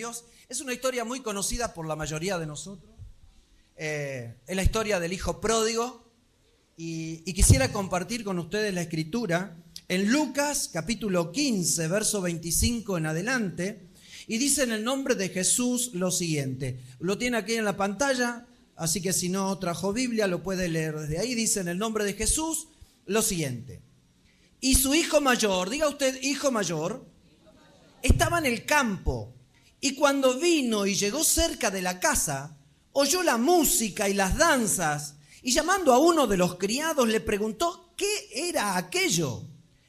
Dios. Es una historia muy conocida por la mayoría de nosotros. Es la historia del hijo pródigo. Y quisiera compartir con ustedes la escritura en Lucas capítulo 15, verso 25 en adelante. Y dice en el nombre de Jesús lo siguiente. Lo tiene aquí en la pantalla, así que si no trajo Biblia lo puede leer desde ahí. Dice en el nombre de Jesús lo siguiente. Y su hijo mayor, diga usted hijo mayor, estaba en el campo. Y cuando vino y llegó cerca de la casa, oyó la música y las danzas. Y llamando a uno de los criados le preguntó qué era aquello.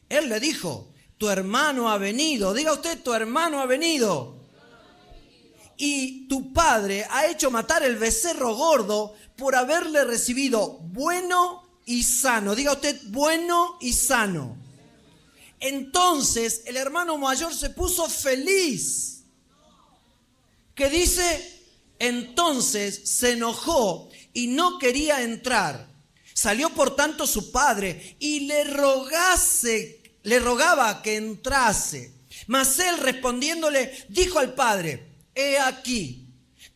Él le dijo, tu hermano ha venido. Diga usted, tu hermano ha venido. Y tu padre ha hecho matar el becerro gordo por haberle recibido bueno y sano. Diga usted, bueno y sano. Entonces el hermano mayor se puso feliz. ¿Qué dice? Entonces se enojó y no quería entrar. Salió por tanto su padre y le rogaba que entrase. Mas él respondiéndole dijo al padre, he aquí,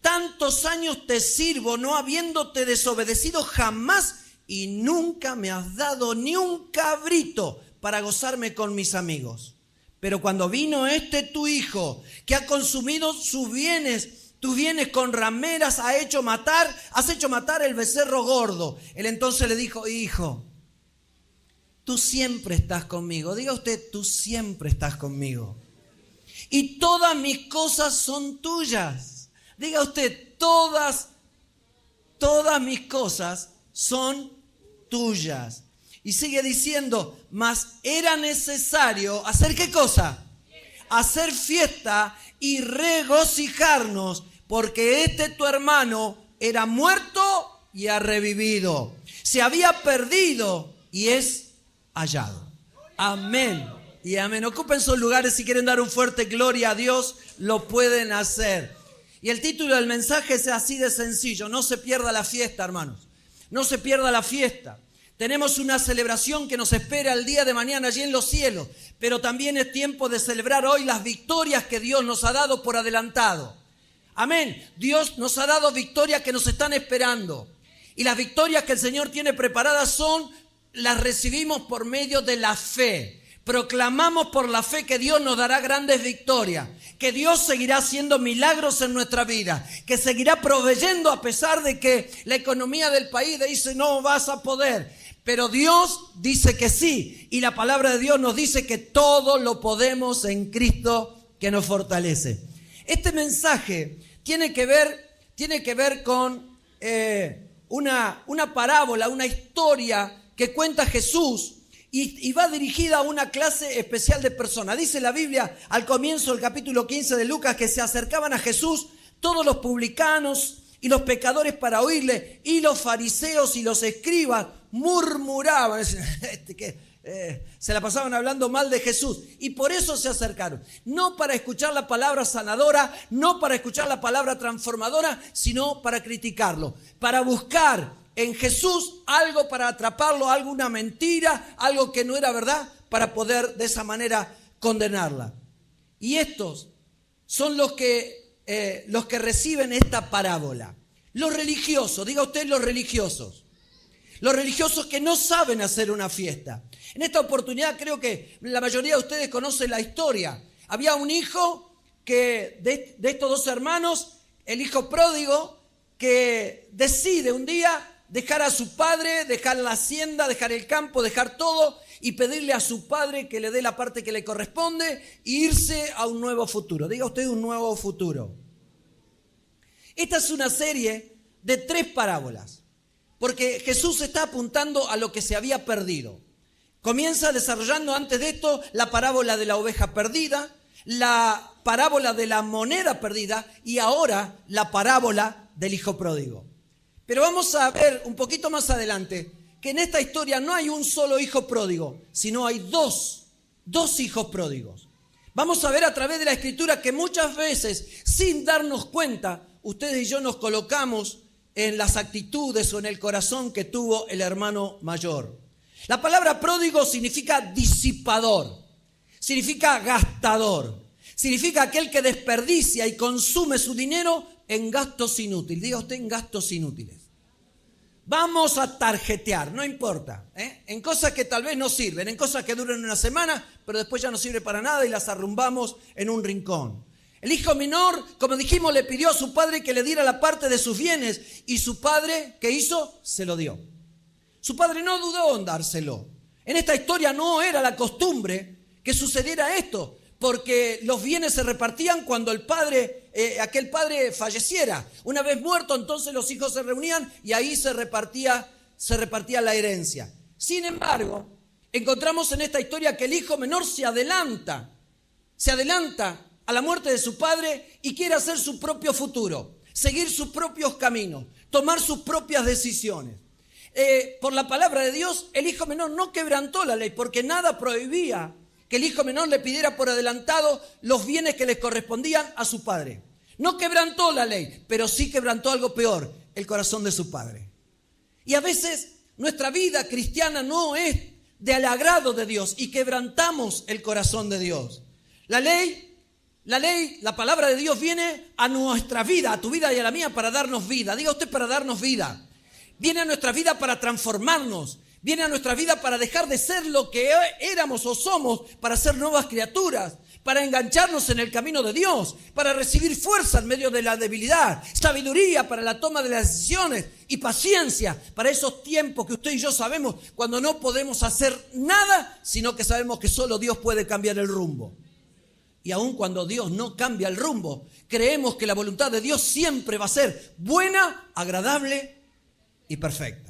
tantos años te sirvo no habiéndote desobedecido jamás y nunca me has dado ni un cabrito para gozarme con mis amigos. Pero cuando vino tu hijo, que ha consumido tus bienes con rameras, has hecho matar el becerro gordo. Él entonces le dijo, hijo, tú siempre estás conmigo. Diga usted, tú siempre estás conmigo. Y todas mis cosas son tuyas. Diga usted, todas mis cosas son tuyas. Y sigue diciendo, mas era necesario hacer ¿qué cosa? Hacer fiesta y regocijarnos, porque tu hermano era muerto y ha revivido. Se había perdido y es hallado. Amén y amén. Ocupen sus lugares, si quieren dar un fuerte gloria a Dios, lo pueden hacer. Y el título del mensaje es así de sencillo, no se pierda la fiesta, hermanos. No se pierda la fiesta. Tenemos una celebración que nos espera el día de mañana allí en los cielos, pero también es tiempo de celebrar hoy las victorias que Dios nos ha dado por adelantado. Amén. Dios nos ha dado victorias que nos están esperando. Y las victorias que el Señor tiene preparadas las recibimos por medio de la fe. Proclamamos por la fe que Dios nos dará grandes victorias, que Dios seguirá haciendo milagros en nuestra vida, que seguirá proveyendo a pesar de que la economía del país dice no vas a poder. Pero Dios dice que sí, y la palabra de Dios nos dice que todo lo podemos en Cristo que nos fortalece. Este mensaje tiene que ver con una parábola, una historia que cuenta Jesús y va dirigida a una clase especial de personas. Dice la Biblia al comienzo del capítulo 15 de Lucas que se acercaban a Jesús todos los publicanos y los pecadores para oírle, y los fariseos y los escribas murmuraban, se la pasaban hablando mal de Jesús, y por eso se acercaron, no para escuchar la palabra sanadora, no para escuchar la palabra transformadora, sino para criticarlo, para buscar en Jesús algo para atraparlo, alguna mentira, algo que no era verdad, para poder de esa manera condenarla. Y estos son los que reciben esta parábola. Los religiosos, diga usted los religiosos. Los religiosos que no saben hacer una fiesta. En esta oportunidad creo que la mayoría de ustedes conocen la historia. Había un hijo que de estos dos hermanos, el hijo pródigo, que decide un día dejar a su padre, dejar la hacienda, dejar el campo, dejar todo y pedirle a su padre que le dé la parte que le corresponde e irse a un nuevo futuro. Diga usted un nuevo futuro. Esta es una serie de 3 parábolas, porque Jesús está apuntando a lo que se había perdido. Comienza desarrollando antes de esto la parábola de la oveja perdida, la parábola de la moneda perdida y ahora la parábola del hijo pródigo. Pero vamos a ver un poquito más adelante que en esta historia no hay un solo hijo pródigo, sino hay dos hijos pródigos. Vamos a ver a través de la Escritura que muchas veces, sin darnos cuenta, ustedes y yo nos colocamos en las actitudes o en el corazón que tuvo el hermano mayor. La palabra pródigo significa disipador, significa gastador, Significa aquel que desperdicia y consume su dinero en gastos inútiles. Diga usted, en gastos inútiles. Vamos a tarjetear, no importa, en cosas que tal vez no sirven, en cosas que duran una semana, pero después ya no sirve para nada y las arrumbamos en un rincón. El hijo menor, como dijimos, le pidió a su padre que le diera la parte de sus bienes y su padre, ¿qué hizo? Se lo dio. Su padre no dudó en dárselo. En esta historia no era la costumbre que sucediera esto, porque los bienes se repartían cuando aquel padre falleciera. Una vez muerto, entonces los hijos se reunían y ahí se repartía la herencia. Sin embargo, encontramos en esta historia que el hijo menor se adelanta a la muerte de su padre y quiere hacer su propio futuro, seguir sus propios caminos, tomar sus propias decisiones. Por la palabra de Dios, el hijo menor no quebrantó la ley porque nada prohibía que el hijo menor le pidiera por adelantado los bienes que les correspondían a su padre. No quebrantó la ley, pero sí quebrantó algo peor, el corazón de su padre. Y a veces nuestra vida cristiana no es del agrado de Dios y quebrantamos el corazón de Dios. La palabra de Dios viene a nuestra vida, a tu vida y a la mía para darnos vida. Diga usted, para darnos vida. Viene a nuestra vida para transformarnos. Viene a nuestra vida para dejar de ser lo que éramos o somos, para ser nuevas criaturas, para engancharnos en el camino de Dios, para recibir fuerza en medio de la debilidad, sabiduría para la toma de las decisiones y paciencia para esos tiempos que usted y yo sabemos cuando no podemos hacer nada, sino que sabemos que solo Dios puede cambiar el rumbo. Y aun cuando Dios no cambia el rumbo, creemos que la voluntad de Dios siempre va a ser buena, agradable y perfecta.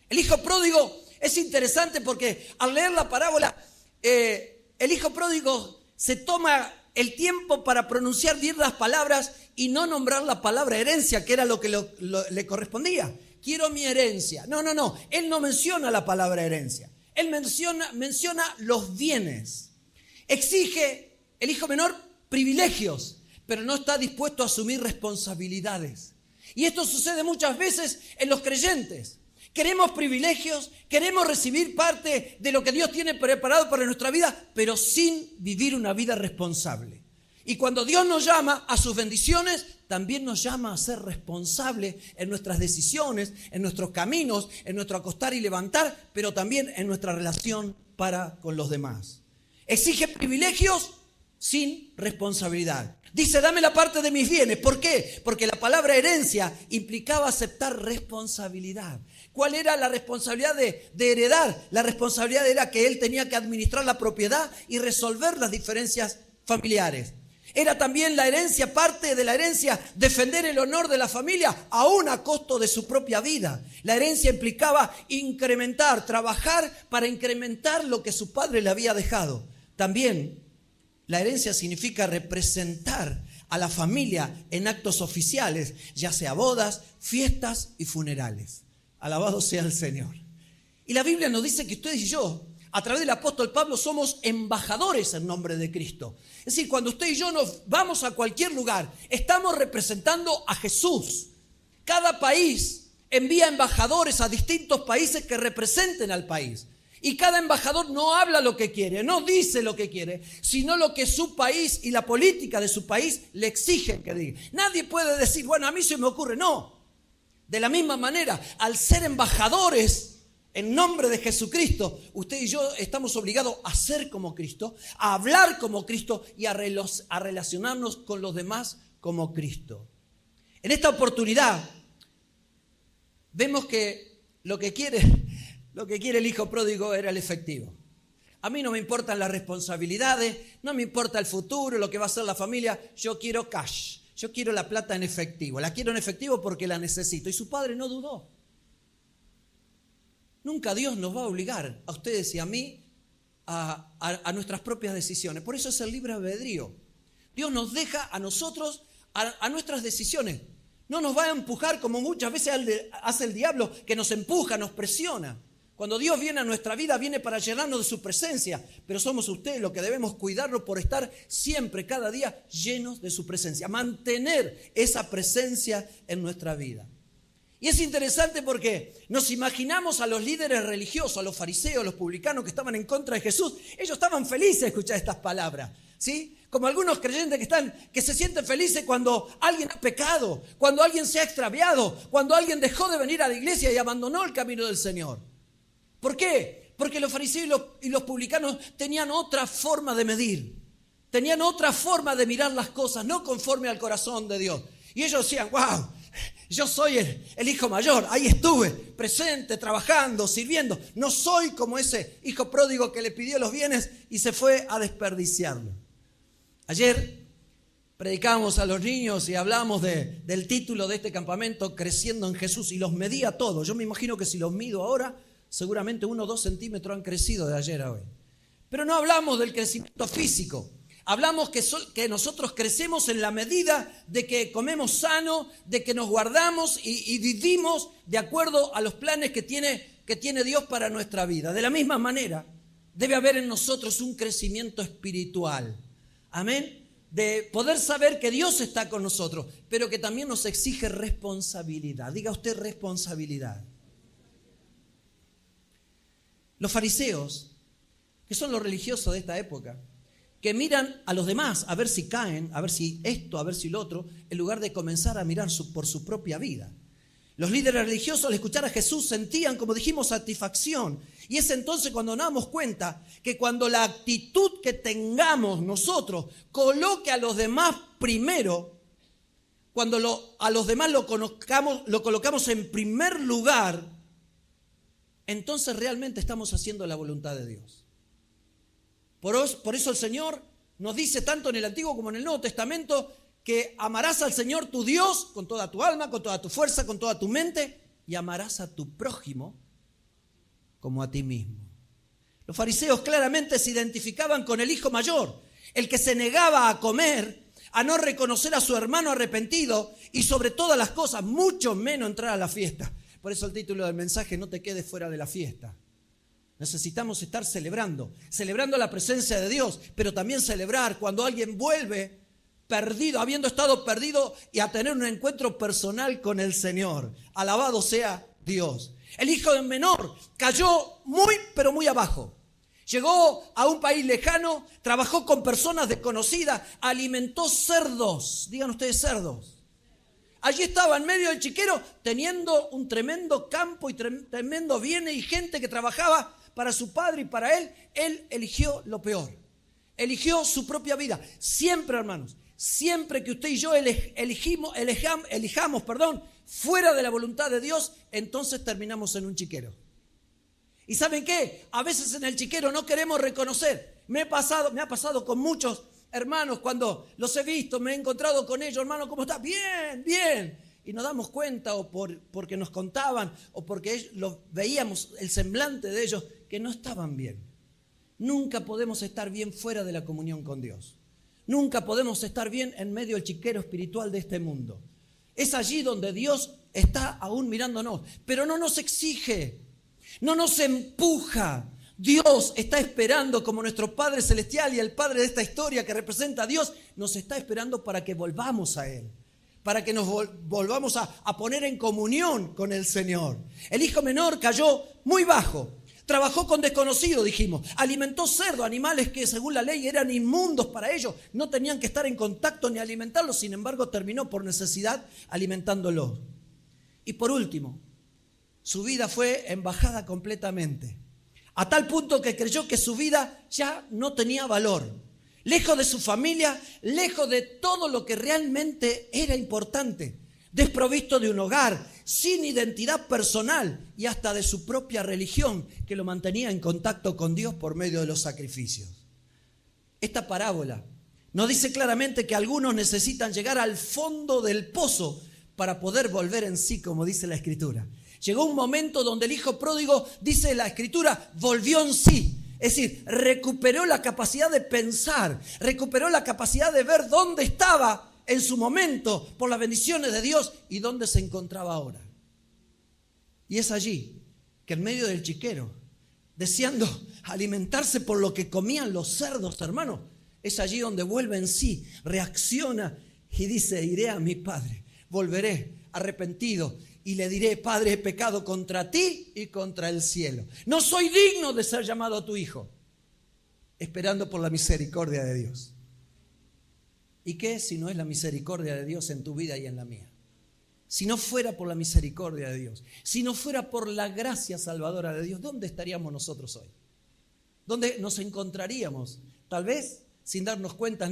El hijo pródigo es interesante porque al leer la parábola, el hijo pródigo se toma el tiempo para pronunciar bien las palabras y no nombrar la palabra herencia, que era lo que le correspondía. Quiero mi herencia. No. Él no menciona la palabra herencia. Él menciona los bienes. Exige el hijo menor privilegios, pero no está dispuesto a asumir responsabilidades. Y esto sucede muchas veces en los creyentes. Queremos privilegios, queremos recibir parte de lo que Dios tiene preparado para nuestra vida, pero sin vivir una vida responsable. Y cuando Dios nos llama a sus bendiciones, también nos llama a ser responsables en nuestras decisiones, en nuestros caminos, en nuestro acostar y levantar, pero también en nuestra relación para con los demás. Exige privilegios sin responsabilidad. Dice, dame la parte de mis bienes. ¿Por qué? Porque la palabra herencia implicaba aceptar responsabilidad. ¿Cuál era la responsabilidad de heredar? La responsabilidad era que él tenía que administrar la propiedad y resolver las diferencias familiares. Era también la herencia, parte de la herencia, defender el honor de la familia, aún a costo de su propia vida. La herencia implicaba incrementar, trabajar para incrementar lo que su padre le había dejado. También la herencia significa representar a la familia en actos oficiales, ya sea bodas, fiestas y funerales. Alabado sea el Señor. Y la Biblia nos dice que ustedes y yo, a través del apóstol Pablo, somos embajadores en nombre de Cristo. Es decir, cuando usted y yo nos vamos a cualquier lugar, estamos representando a Jesús. Cada país envía embajadores a distintos países que representen al país. Y cada embajador no habla lo que quiere, no dice lo que quiere, sino lo que su país y la política de su país le exigen que diga. Nadie puede decir, bueno, a mí se me ocurre. No. De la misma manera, al ser embajadores en nombre de Jesucristo, usted y yo estamos obligados a ser como Cristo, a hablar como Cristo y a relacionarnos con los demás como Cristo. En esta oportunidad, vemos que lo que quiere el hijo pródigo era el efectivo. A mí no me importan las responsabilidades, no me importa el futuro, lo que va a hacer la familia. Yo quiero cash, yo quiero la plata en efectivo. La quiero en efectivo porque la necesito. Y su padre no dudó. Nunca Dios nos va a obligar a ustedes y a mí a nuestras propias decisiones. Por eso es el libre albedrío. Dios nos deja a nosotros a nuestras decisiones. No nos va a empujar como muchas veces hace el diablo, que nos empuja, nos presiona. Cuando Dios viene a nuestra vida, viene para llenarnos de su presencia. Pero somos ustedes los que debemos cuidarnos por estar siempre, cada día, llenos de su presencia. Mantener esa presencia en nuestra vida. Y es interesante porque nos imaginamos a los líderes religiosos, a los fariseos, a los publicanos que estaban en contra de Jesús. Ellos estaban felices de escuchar estas palabras. ¿sí? Como algunos creyentes que se sienten felices cuando alguien ha pecado, cuando alguien se ha extraviado, cuando alguien dejó de venir a la iglesia y abandonó el camino del Señor. ¿Por qué? Porque los fariseos y los publicanos tenían otra forma de medir, tenían otra forma de mirar las cosas, no conforme al corazón de Dios. Y ellos decían, wow, yo soy el hijo mayor, ahí estuve, presente, trabajando, sirviendo. No soy como ese hijo pródigo que le pidió los bienes y se fue a desperdiciarlo. Ayer predicábamos a los niños y hablamos del título de este campamento, Creciendo en Jesús, y los medía todos. Yo me imagino que si los mido ahora, seguramente 1 o 2 centímetros han crecido de ayer a hoy. Pero no hablamos del crecimiento físico. Hablamos que nosotros crecemos en la medida de que comemos sano, de que nos guardamos y vivimos de acuerdo a los planes que tiene Dios para nuestra vida. De la misma manera, debe haber en nosotros un crecimiento espiritual. Amén. De poder saber que Dios está con nosotros, pero que también nos exige responsabilidad. Diga usted responsabilidad. Los fariseos, que son los religiosos de esta época, que miran a los demás a ver si caen, a ver si esto, a ver si lo otro, en lugar de comenzar a mirar por su propia vida. Los líderes religiosos al escuchar a Jesús sentían, como dijimos, satisfacción. Y es entonces cuando nos damos cuenta que cuando la actitud que tengamos nosotros coloque a los demás primero, cuando a los demás lo colocamos en primer lugar, entonces realmente estamos haciendo la voluntad de Dios. Por eso el Señor nos dice tanto en el Antiguo como en el Nuevo Testamento que amarás al Señor tu Dios con toda tu alma, con toda tu fuerza, con toda tu mente, y amarás a tu prójimo como a ti mismo. Los fariseos claramente se identificaban con el hijo mayor, el que se negaba a comer, a no reconocer a su hermano arrepentido y sobre todas las cosas, mucho menos entrar a la fiesta. Por eso el título del mensaje, no te quedes fuera de la fiesta. Necesitamos estar celebrando la presencia de Dios, pero también celebrar cuando alguien vuelve perdido, habiendo estado perdido, y a tener un encuentro personal con el Señor. Alabado sea Dios. El hijo menor cayó muy, pero muy abajo. Llegó a un país lejano, trabajó con personas desconocidas, alimentó cerdos. Digan ustedes cerdos. Allí estaba en medio del chiquero, teniendo un tremendo campo y tremendo bienes y gente que trabajaba para su padre y para él. Él eligió lo peor. Eligió su propia vida. Siempre, hermanos, siempre que usted y yo elijamos, fuera de la voluntad de Dios, entonces terminamos en un chiquero. ¿Y saben qué? A veces en el chiquero no queremos reconocer. Me ha pasado con muchos hermanos cuando los he visto, me he encontrado con ellos. Hermano, ¿cómo estás? Bien, bien. Y nos damos cuenta, o porque nos contaban, o porque veíamos el semblante de ellos, que no estaban bien. Nunca podemos estar bien fuera de la comunión con Dios. Nunca podemos estar bien en medio del chiquero espiritual de este mundo. Es allí donde Dios está aún mirándonos, pero no nos exige, no nos empuja. Dios está esperando, como nuestro Padre Celestial y el Padre de esta historia que representa a Dios, nos está esperando para que volvamos a Él, para que nos volvamos a poner en comunión con el Señor. El hijo menor cayó muy bajo. Trabajó con desconocidos, dijimos. Alimentó cerdos, animales que según la ley eran inmundos para ellos. No tenían que estar en contacto ni alimentarlos. Sin embargo, terminó por necesidad alimentándolos. Y por último, su vida fue embajada completamente. A tal punto que creyó que su vida ya no tenía valor. Lejos de su familia, lejos de todo lo que realmente era importante. Desprovisto de un hogar, sin identidad personal y hasta de su propia religión que lo mantenía en contacto con Dios por medio de los sacrificios. Esta parábola nos dice claramente que algunos necesitan llegar al fondo del pozo para poder volver en sí, como dice la Escritura. Llegó un momento donde el hijo pródigo, dice la Escritura, volvió en sí. Es decir, recuperó la capacidad de pensar, recuperó la capacidad de ver dónde estaba en su momento por las bendiciones de Dios y dónde se encontraba ahora. Y es allí que en medio del chiquero, deseando alimentarse por lo que comían los cerdos, hermano, es allí donde vuelve en sí, reacciona y dice: iré a mi padre, volveré arrepentido y le diré: Padre, he pecado contra ti y contra el cielo. No soy digno de ser llamado a tu hijo. Esperando por la misericordia de Dios. ¿Y qué si no es la misericordia de Dios en tu vida y en la mía? Si no fuera por la misericordia de Dios, si no fuera por la gracia salvadora de Dios, ¿dónde estaríamos nosotros hoy? ¿Dónde nos encontraríamos? Tal vez sin darnos cuenta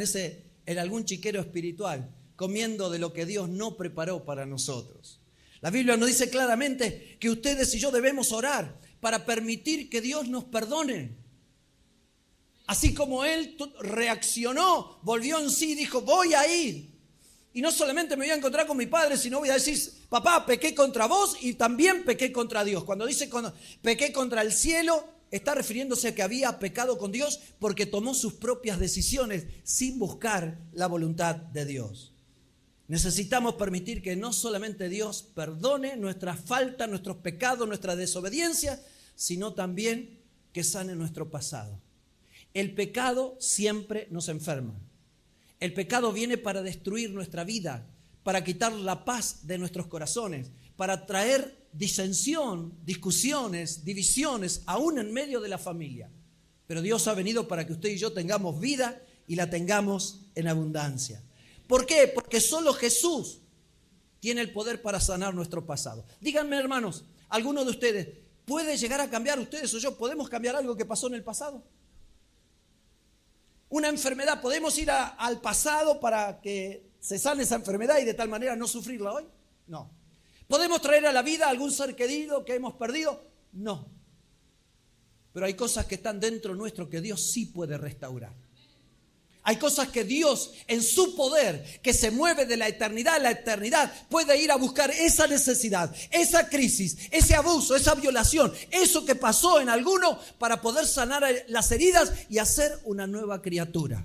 en algún chiquero espiritual, comiendo de lo que Dios no preparó para nosotros. La Biblia nos dice claramente que ustedes y yo debemos orar para permitir que Dios nos perdone. Así como Él reaccionó, volvió en sí y dijo, voy a ir. Y no solamente me voy a encontrar con mi padre, sino voy a decir, papá, pequé contra vos y también pequé contra Dios. Cuando dice pequé contra el cielo, está refiriéndose a que había pecado con Dios porque tomó sus propias decisiones sin buscar la voluntad de Dios. Necesitamos permitir que no solamente Dios perdone nuestras faltas, nuestros pecados, nuestra desobediencia, sino también que sane nuestro pasado. El pecado siempre nos enferma. El pecado viene para destruir nuestra vida, para quitar la paz de nuestros corazones, para traer disensión, discusiones, divisiones, aún en medio de la familia. Pero Dios ha venido para que usted y yo tengamos vida y la tengamos en abundancia. ¿Por qué? Porque solo Jesús tiene el poder para sanar nuestro pasado. Díganme, hermanos, ¿alguno de ustedes puede llegar a cambiar, ustedes o yo, podemos cambiar algo que pasó en el pasado? Una enfermedad, ¿podemos ir al pasado para que se sane esa enfermedad y de tal manera no sufrirla hoy? No. ¿Podemos traer a la vida a algún ser querido que hemos perdido? No. Pero hay cosas que están dentro nuestro que Dios sí puede restaurar. Hay cosas que Dios, en su poder, que se mueve de la eternidad a la eternidad, puede ir a buscar esa necesidad, esa crisis, ese abuso, esa violación, eso que pasó en alguno para poder sanar las heridas y hacer una nueva criatura.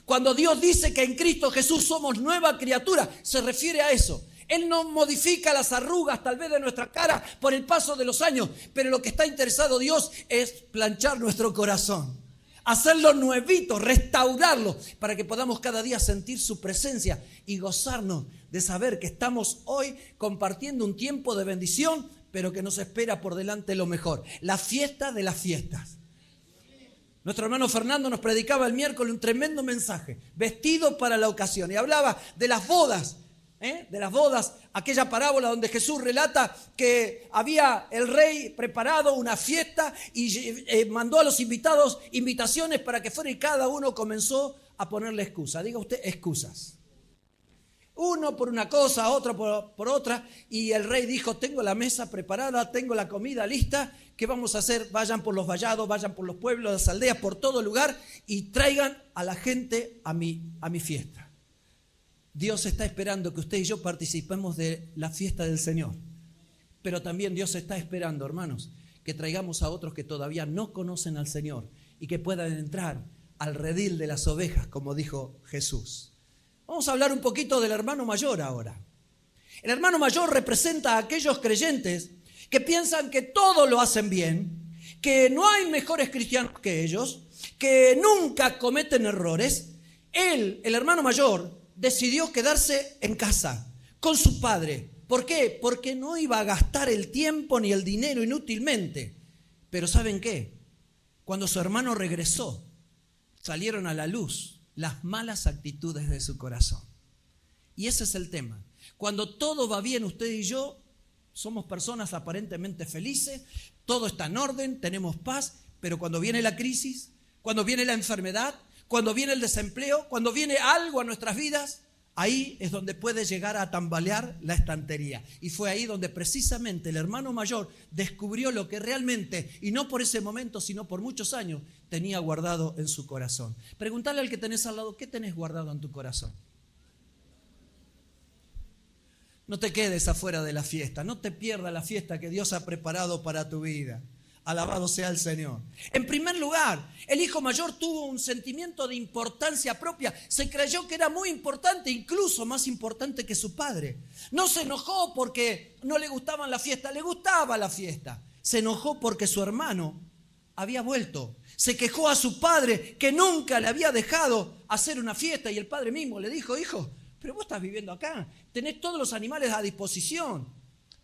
Cuando Dios dice que en Cristo Jesús somos nueva criatura, se refiere a eso. Él no modifica las arrugas tal vez de nuestra cara por el paso de los años, pero lo que está interesado Dios es planchar nuestro corazón. Hacerlo nuevito, restaurarlo, para que podamos cada día sentir su presencia y gozarnos de saber que estamos hoy compartiendo un tiempo de bendición, pero que nos espera por delante lo mejor, la fiesta de las fiestas. Nuestro hermano Fernando nos predicaba el miércoles un tremendo mensaje, vestido para la ocasión, y hablaba de las bodas. De las bodas, aquella parábola donde Jesús relata que había el rey preparado una fiesta y mandó a los invitados invitaciones para que fuera y cada uno comenzó a ponerle excusa. Diga usted, excusas. Uno por una cosa, otro por otra, y el rey dijo, tengo la mesa preparada, tengo la comida lista, ¿qué vamos a hacer? Vayan por los vallados, vayan por los pueblos, las aldeas, por todo lugar y traigan a la gente a mi fiesta. Dios está esperando que usted y yo participemos de la fiesta del Señor. Pero también Dios está esperando, hermanos, que traigamos a otros que todavía no conocen al Señor y que puedan entrar al redil de las ovejas, como dijo Jesús. Vamos a hablar un poquito del hermano mayor ahora. El hermano mayor representa a aquellos creyentes que piensan que todo lo hacen bien, que no hay mejores cristianos que ellos, que nunca cometen errores. Él, el hermano mayor, decidió quedarse en casa con su padre. ¿Por qué? Porque no iba a gastar el tiempo ni el dinero inútilmente. Pero ¿saben qué? Cuando su hermano regresó, salieron a la luz las malas actitudes de su corazón. Y ese es el tema. Cuando todo va bien, usted y yo somos personas aparentemente felices, todo está en orden, tenemos paz, pero cuando viene la crisis, cuando viene la enfermedad, cuando viene el desempleo, cuando viene algo a nuestras vidas, ahí es donde puede llegar a tambalear la estantería. Y fue ahí donde precisamente el hermano mayor descubrió lo que realmente, y no por ese momento, sino por muchos años, tenía guardado en su corazón. Preguntale al que tenés al lado, ¿qué tenés guardado en tu corazón? No te quedes afuera de la fiesta, no te pierdas la fiesta que Dios ha preparado para tu vida. Alabado sea el Señor. En primer lugar, el hijo mayor tuvo un sentimiento de importancia propia. Se creyó que era muy importante, incluso más importante que su padre. No se enojó porque no le gustaban la fiesta, le gustaba la fiesta. Se enojó porque su hermano había vuelto. Se quejó a su padre que nunca le había dejado hacer una fiesta y el padre mismo le dijo, hijo, pero vos estás viviendo acá, tenés todos los animales a disposición.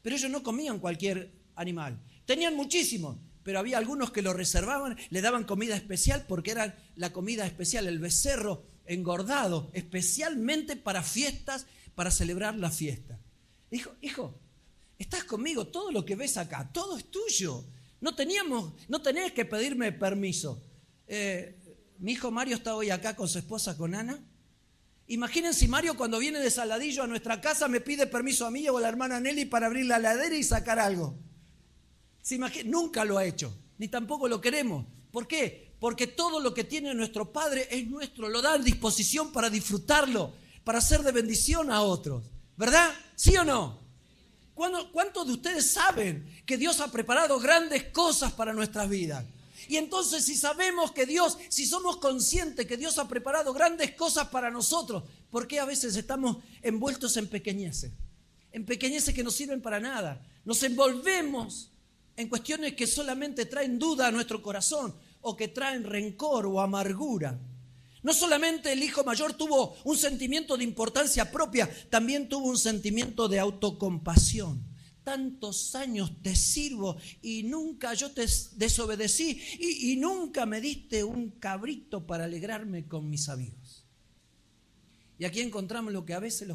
Pero ellos no comían cualquier animal, tenían muchísimos. Pero había algunos que lo reservaban, le daban comida especial porque era la comida especial, el becerro engordado, especialmente para fiestas, para celebrar la fiesta. Dijo, hijo, estás conmigo, todo lo que ves acá, todo es tuyo. No tenés que pedirme permiso. Mi hijo Mario está hoy acá con su esposa, con Ana. Imaginen si Mario cuando viene de Saladillo a nuestra casa me pide permiso a mí o a la hermana Nelly para abrir la heladera y sacar algo. Nunca lo ha hecho, ni tampoco lo queremos. ¿Por qué? Porque todo lo que tiene nuestro Padre es nuestro, lo da a disposición para disfrutarlo, para ser de bendición a otros. ¿Verdad? ¿Sí o no? ¿Cuántos de ustedes saben que Dios ha preparado grandes cosas para nuestras vidas? Y entonces si sabemos que Dios, si somos conscientes que Dios ha preparado grandes cosas para nosotros, ¿por qué a veces estamos envueltos en pequeñeces? En pequeñeces que no sirven para nada. Nos envolvemos en cuestiones que solamente traen duda a nuestro corazón o que traen rencor o amargura. No solamente el hijo mayor tuvo un sentimiento de importancia propia, también tuvo un sentimiento de autocompasión. Tantos años te sirvo y nunca yo te desobedecí y nunca me diste un cabrito para alegrarme con mis amigos. Y aquí encontramos lo que a veces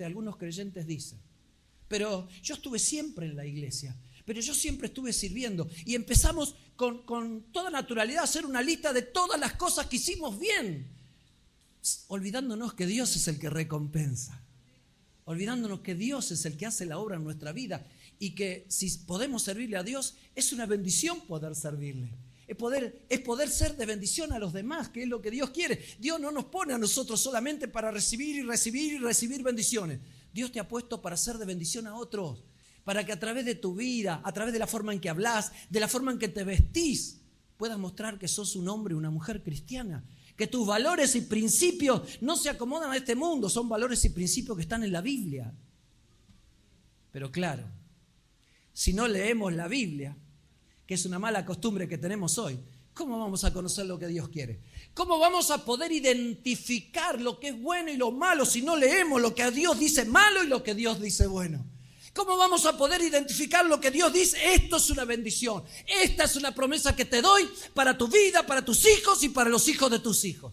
algunos creyentes dicen. Pero yo estuve siempre en la iglesia, pero yo siempre estuve sirviendo. Y empezamos con toda naturalidad a hacer una lista de todas las cosas que hicimos bien, olvidándonos que Dios es el que recompensa. Olvidándonos que Dios es el que hace la obra en nuestra vida y que si podemos servirle a Dios, es una bendición poder servirle. Es poder ser de bendición a los demás, que es lo que Dios quiere. Dios no nos pone a nosotros solamente para recibir y recibir y recibir bendiciones. Dios te ha puesto para ser de bendición a otros, para que a través de tu vida, a través de la forma en que hablas, de la forma en que te vestís, puedas mostrar que sos un hombre o una mujer cristiana. Que tus valores y principios no se acomodan a este mundo, son valores y principios que están en la Biblia. Pero claro, si no leemos la Biblia, que es una mala costumbre que tenemos hoy, ¿cómo vamos a conocer lo que Dios quiere? ¿Cómo vamos a poder identificar lo que es bueno y lo malo si no leemos lo que Dios dice malo y lo que Dios dice bueno? ¿Cómo vamos a poder identificar lo que Dios dice? Esto es una bendición. Esta es una promesa que te doy para tu vida, para tus hijos y para los hijos de tus hijos.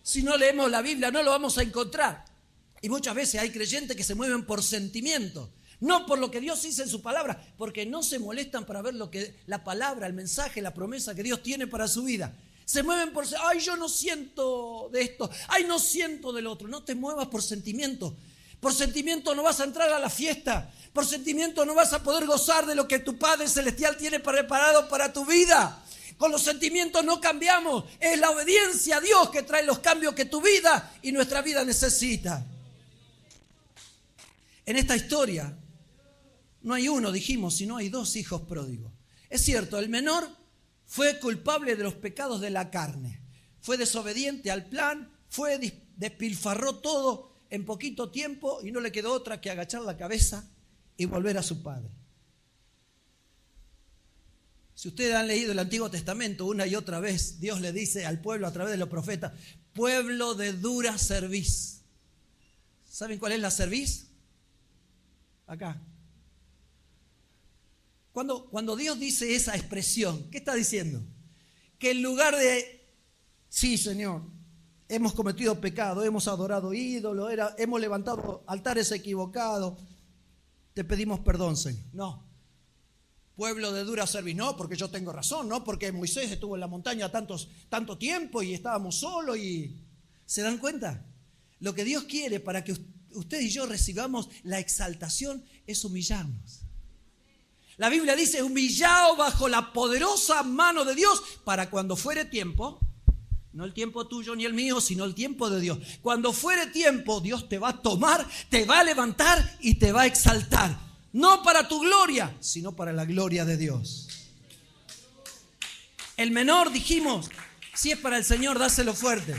Si no leemos la Biblia, no lo vamos a encontrar. Y muchas veces hay creyentes que se mueven por sentimiento, no por lo que Dios dice en su palabra, porque no se molestan para ver lo que la palabra, el mensaje, la promesa que Dios tiene para su vida. Se mueven por, ay, yo no siento de esto, ay, no siento del otro. No te muevas por sentimiento. Por sentimiento no vas a entrar a la fiesta. Por sentimiento no vas a poder gozar de lo que tu Padre Celestial tiene preparado para tu vida. Con los sentimientos no cambiamos. Es la obediencia a Dios que trae los cambios que tu vida y nuestra vida necesita. En esta historia no hay uno, dijimos, sino hay dos hijos pródigos. Es cierto, el menor fue culpable de los pecados de la carne. Fue desobediente al plan, despilfarró todo en poquito tiempo y no le quedó otra que agachar la cabeza y volver a su padre. Si ustedes han leído el Antiguo Testamento una y otra vez, Dios le dice al pueblo a través de los profetas, pueblo de dura cerviz. ¿Saben cuál es la cerviz? Acá. Cuando Dios dice esa expresión, ¿qué está diciendo? Que en lugar de, sí, Señor, hemos cometido pecado, hemos adorado ídolos, hemos levantado altares equivocados, te pedimos perdón, Señor. No. Pueblo de dura cerviz. No, porque yo tengo razón, no, porque Moisés estuvo en la montaña tanto tiempo y estábamos solos y... ¿Se dan cuenta? Lo que Dios quiere para que usted y yo recibamos la exaltación es humillarnos. La Biblia dice, humillado bajo la poderosa mano de Dios para cuando fuere tiempo, no el tiempo tuyo ni el mío, sino el tiempo de Dios. Cuando fuere tiempo, Dios te va a tomar, te va a levantar y te va a exaltar. No para tu gloria, sino para la gloria de Dios. El menor, dijimos, si es para el Señor, dáselo fuerte.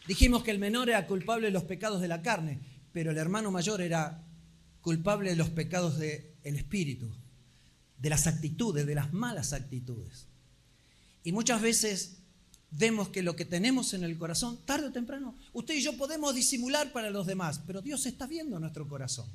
Dijimos que el menor era culpable de los pecados de la carne, pero el hermano mayor era culpable de los pecados del espíritu, de las actitudes, de las malas actitudes. Y muchas veces vemos que lo que tenemos en el corazón, tarde o temprano, usted y yo podemos disimular para los demás, pero Dios está viendo nuestro corazón.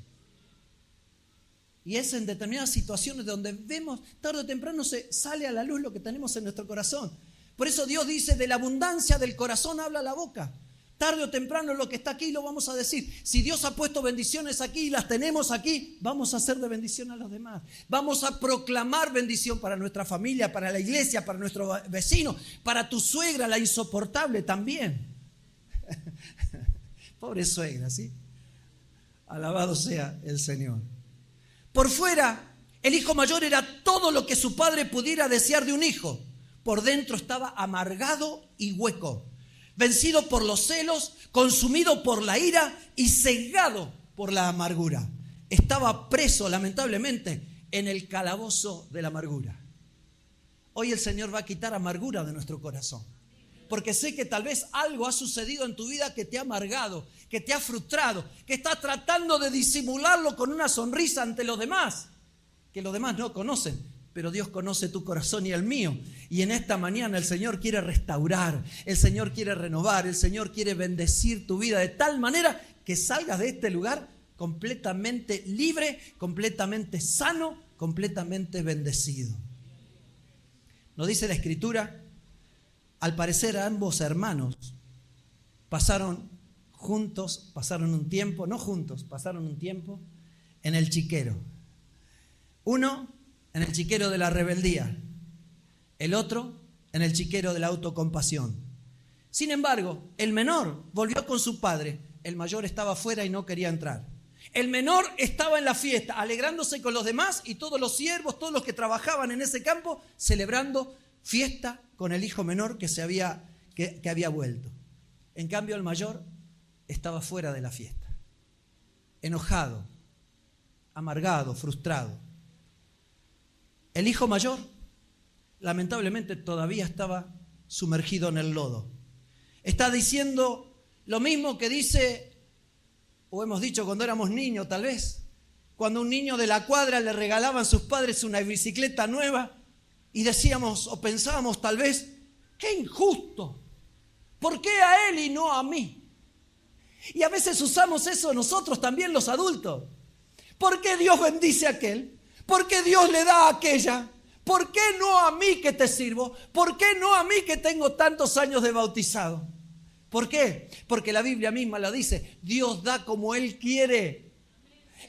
Y es en determinadas situaciones donde vemos, tarde o temprano se sale a la luz lo que tenemos en nuestro corazón. Por eso Dios dice, de la abundancia del corazón habla la boca. Tarde o temprano lo que está aquí lo vamos a decir. Si Dios ha puesto bendiciones aquí y las tenemos aquí, vamos a hacer de bendición a los demás. Vamos a proclamar bendición para nuestra familia, para la iglesia, para nuestro vecino, para tu suegra, la insoportable también. Pobre suegra, ¿sí? Alabado sea el Señor. Por fuera, el hijo mayor era todo lo que su padre pudiera desear de un hijo. Por dentro estaba amargado y hueco, vencido por los celos, consumido por la ira y cegado por la amargura. Estaba preso, lamentablemente, en el calabozo de la amargura. Hoy el Señor va a quitar amargura de nuestro corazón. Porque sé que tal vez algo ha sucedido en tu vida que te ha amargado, que te ha frustrado, que estás tratando de disimularlo con una sonrisa ante los demás, que los demás no conocen. Pero Dios conoce tu corazón y el mío. Y en esta mañana el Señor quiere restaurar, el Señor quiere renovar, el Señor quiere bendecir tu vida de tal manera que salgas de este lugar completamente libre, completamente sano, completamente bendecido. Nos dice la Escritura, al parecer ambos hermanos pasaron un tiempo en el chiquero. Uno en el chiquero de la rebeldía, el otro en el chiquero de la autocompasión. Sin embargo, el menor volvió con su padre, el mayor estaba afuera y no quería entrar. El menor estaba en la fiesta, alegrándose con los demás y todos los siervos, todos los que trabajaban en ese campo, celebrando fiesta con el hijo menor que había vuelto. En cambio, el mayor estaba fuera de la fiesta, enojado, amargado, frustrado. El hijo mayor, lamentablemente, todavía estaba sumergido en el lodo. Está diciendo lo mismo que dice, o hemos dicho cuando éramos niños tal vez, cuando a un niño de la cuadra le regalaban sus padres una bicicleta nueva y decíamos o pensábamos tal vez, qué injusto, ¿por qué a él y no a mí? Y a veces usamos eso nosotros también los adultos. ¿Por qué Dios bendice a aquel? ¿Por qué Dios le da a aquella? ¿Por qué no a mí que te sirvo? ¿Por qué no a mí que tengo tantos años de bautizado? ¿Por qué? Porque la Biblia misma lo dice, Dios da como Él quiere.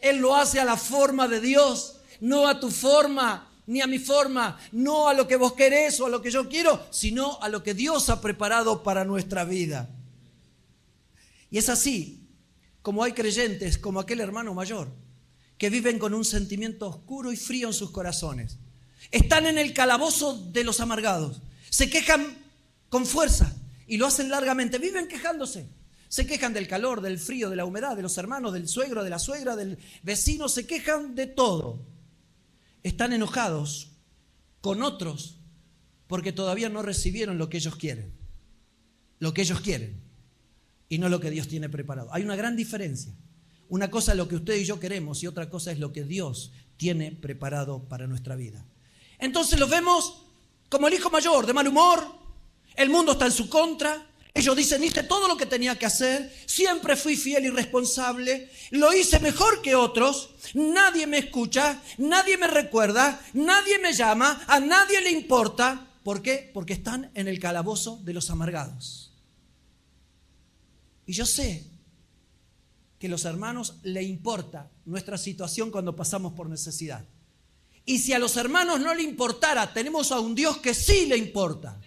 Él lo hace a la forma de Dios, no a tu forma, ni a mi forma, no a lo que vos querés o a lo que yo quiero, sino a lo que Dios ha preparado para nuestra vida. Y es así, como hay creyentes, como aquel hermano mayor, que viven con un sentimiento oscuro y frío en sus corazones. Están en el calabozo de los amargados. Se quejan con fuerza y lo hacen largamente. Viven quejándose. Se quejan del calor, del frío, de la humedad, de los hermanos, del suegro, de la suegra, del vecino. Se quejan de todo. Están enojados con otros porque todavía no recibieron lo que ellos quieren. Lo que ellos quieren y no lo que Dios tiene preparado. Hay una gran diferencia. Una cosa es lo que usted y yo queremos y otra cosa es lo que Dios tiene preparado para nuestra vida. Entonces los vemos como el hijo mayor, de mal humor, el mundo está en su contra, ellos dicen, hice todo lo que tenía que hacer, siempre fui fiel y responsable, lo hice mejor que otros, nadie me escucha, nadie me recuerda, nadie me llama, a nadie le importa. ¿Por qué? Porque están en el calabozo de los amargados. Y yo sé que a los hermanos le importa nuestra situación cuando pasamos por necesidad. Y si a los hermanos no le importara, tenemos a un Dios que sí le importa.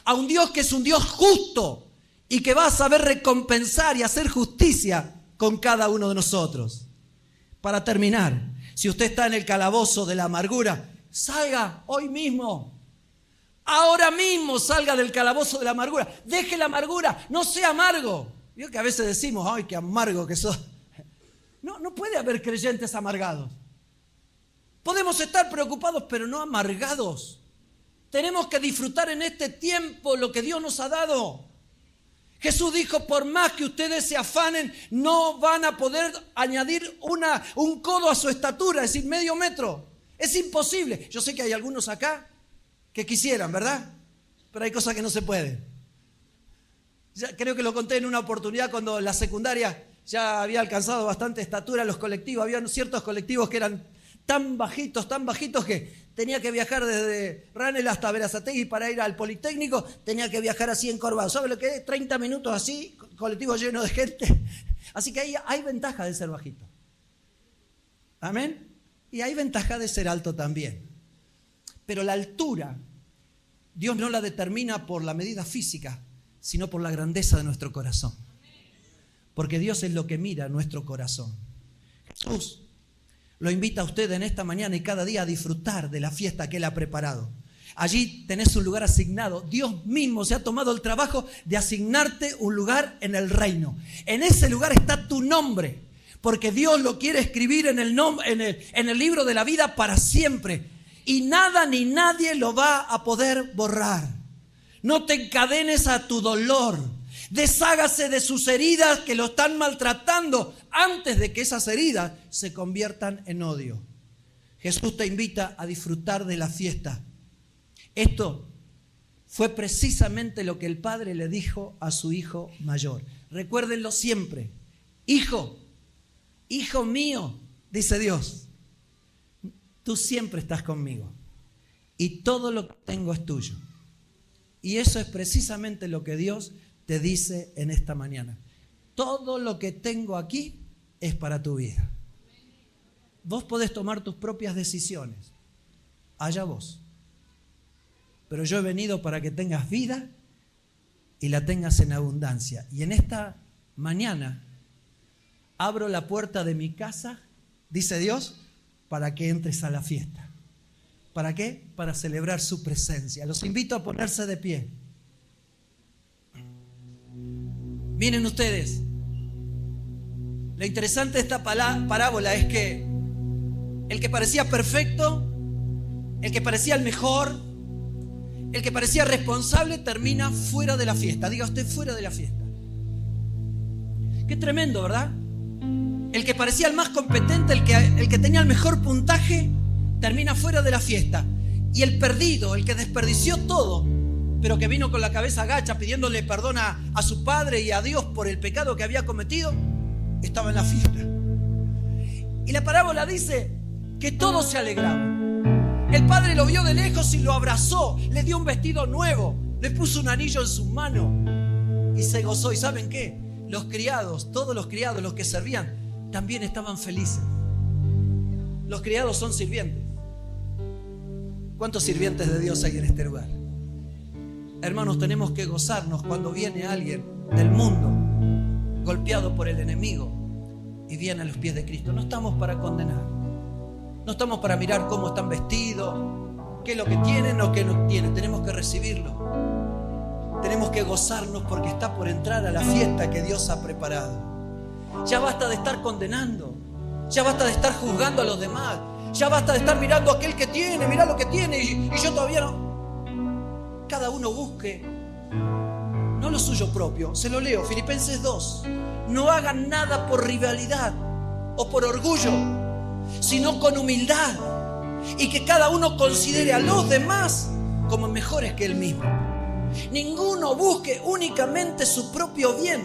A un Dios que es un Dios justo y que va a saber recompensar y hacer justicia con cada uno de nosotros. Para terminar, si usted está en el calabozo de la amargura, salga hoy mismo. Ahora mismo salga del calabozo de la amargura. Deje la amargura, no sea amargo. Vio que a veces decimos, ay, qué amargo que sos. No puede haber creyentes amargados. Podemos estar preocupados, pero no amargados. Tenemos que disfrutar en este tiempo lo que Dios nos ha dado. Jesús dijo, por más que ustedes se afanen, no van a poder añadir un codo a su estatura, es decir, medio metro. Es imposible. Yo sé que hay algunos acá que quisieran, ¿verdad? Pero hay cosas que no se pueden. Ya creo que lo conté en una oportunidad cuando la secundaria ya había alcanzado bastante estatura los colectivos. Había ciertos colectivos que eran tan bajitos que tenía que viajar desde Ranel hasta Berazategui para ir al Politécnico, tenía que viajar así encorvado. ¿Sabe lo que es? 30 minutos así, colectivo lleno de gente. Así que ahí hay ventaja de ser bajito. Amén. Y hay ventaja de ser alto también. Pero la altura, Dios no la determina por la medida física, sino por la grandeza de nuestro corazón. Porque Dios es lo que mira nuestro corazón. Jesús lo invita a usted en esta mañana y cada día a disfrutar de la fiesta que Él ha preparado. Allí tenés un lugar asignado. Dios mismo se ha tomado el trabajo de asignarte un lugar en el reino. En ese lugar está tu nombre, porque Dios lo quiere escribir en el libro de la vida para siempre. Y nada ni nadie lo va a poder borrar. No te encadenes a tu dolor. Deshágase de sus heridas que lo están maltratando antes de que esas heridas se conviertan en odio. Jesús te invita a disfrutar de la fiesta. Esto fue precisamente lo que el Padre le dijo a su hijo mayor. Recuérdenlo siempre. Hijo mío, dice Dios, tú siempre estás conmigo y todo lo que tengo es tuyo. Y eso es precisamente lo que Dios te dice en esta mañana. Todo lo que tengo aquí es para tu vida. Vos podés tomar tus propias decisiones. Allá vos. Pero yo he venido para que tengas vida y la tengas en abundancia. Y en esta mañana abro la puerta de mi casa, dice Dios, para que entres a la fiesta. ¿Para qué? Para celebrar su presencia. Los invito a ponerse de pie. Miren ustedes, lo interesante de esta parábola es que el que parecía perfecto, el que parecía el mejor, el que parecía responsable, termina fuera de la fiesta. Diga usted, fuera de la fiesta. Qué tremendo, ¿verdad? El que parecía el más competente, el que tenía el mejor puntaje, termina fuera de la fiesta. Y el perdido, el que desperdició todo, pero que vino con la cabeza agacha pidiéndole perdón a su padre y a Dios por el pecado que había cometido, estaba en la fiesta. Y la parábola dice que todos se alegraban. El padre lo vio de lejos y lo abrazó, le dio un vestido nuevo, le puso un anillo en su mano y se gozó. ¿Y saben qué? Los criados, todos los criados, los que servían, también estaban felices. Los criados son sirvientes. ¿Cuántos sirvientes de Dios hay en este lugar? Hermanos, tenemos que gozarnos cuando viene alguien del mundo golpeado por el enemigo y viene a los pies de Cristo. No estamos para condenar, no estamos para mirar cómo están vestidos, qué es lo que tienen o qué no tienen. Tenemos que recibirlo, tenemos que gozarnos porque está por entrar a la fiesta que Dios ha preparado. Ya basta de estar condenando, ya basta de estar juzgando a los demás, ya basta de estar mirando a aquel que tiene, mirá lo que tiene y yo todavía no. Cada uno busque no lo suyo propio. Se lo leo, Filipenses 2. No hagan nada por rivalidad o por orgullo, sino con humildad, y que cada uno considere a los demás como mejores que él mismo. Ninguno busque únicamente su propio bien,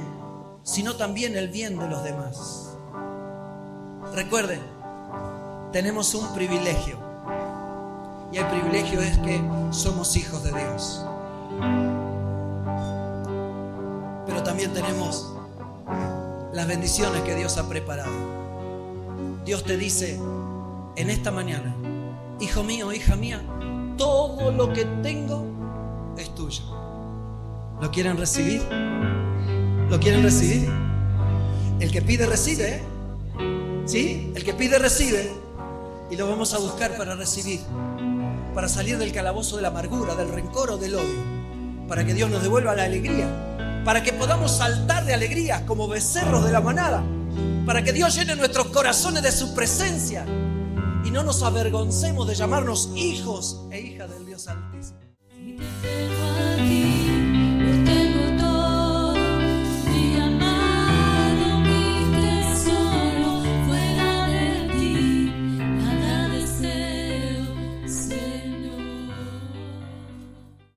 sino también el bien de los demás. Recuerden, tenemos un privilegio. Y el privilegio es que somos hijos de Dios. Pero también tenemos las bendiciones que Dios ha preparado. Dios te dice en esta mañana: hijo mío, hija mía, todo lo que tengo es tuyo. ¿Lo quieren recibir? ¿Lo quieren recibir? El que pide recibe, ¿eh? ¿Sí? El que pide recibe. Y lo vamos a buscar para recibir, para salir del calabozo de la amargura, del rencor o del odio, para que Dios nos devuelva la alegría, para que podamos saltar de alegría como becerros de la manada, para que Dios llene nuestros corazones de su presencia y no nos avergoncemos de llamarnos hijos e hijas del Dios Altísimo.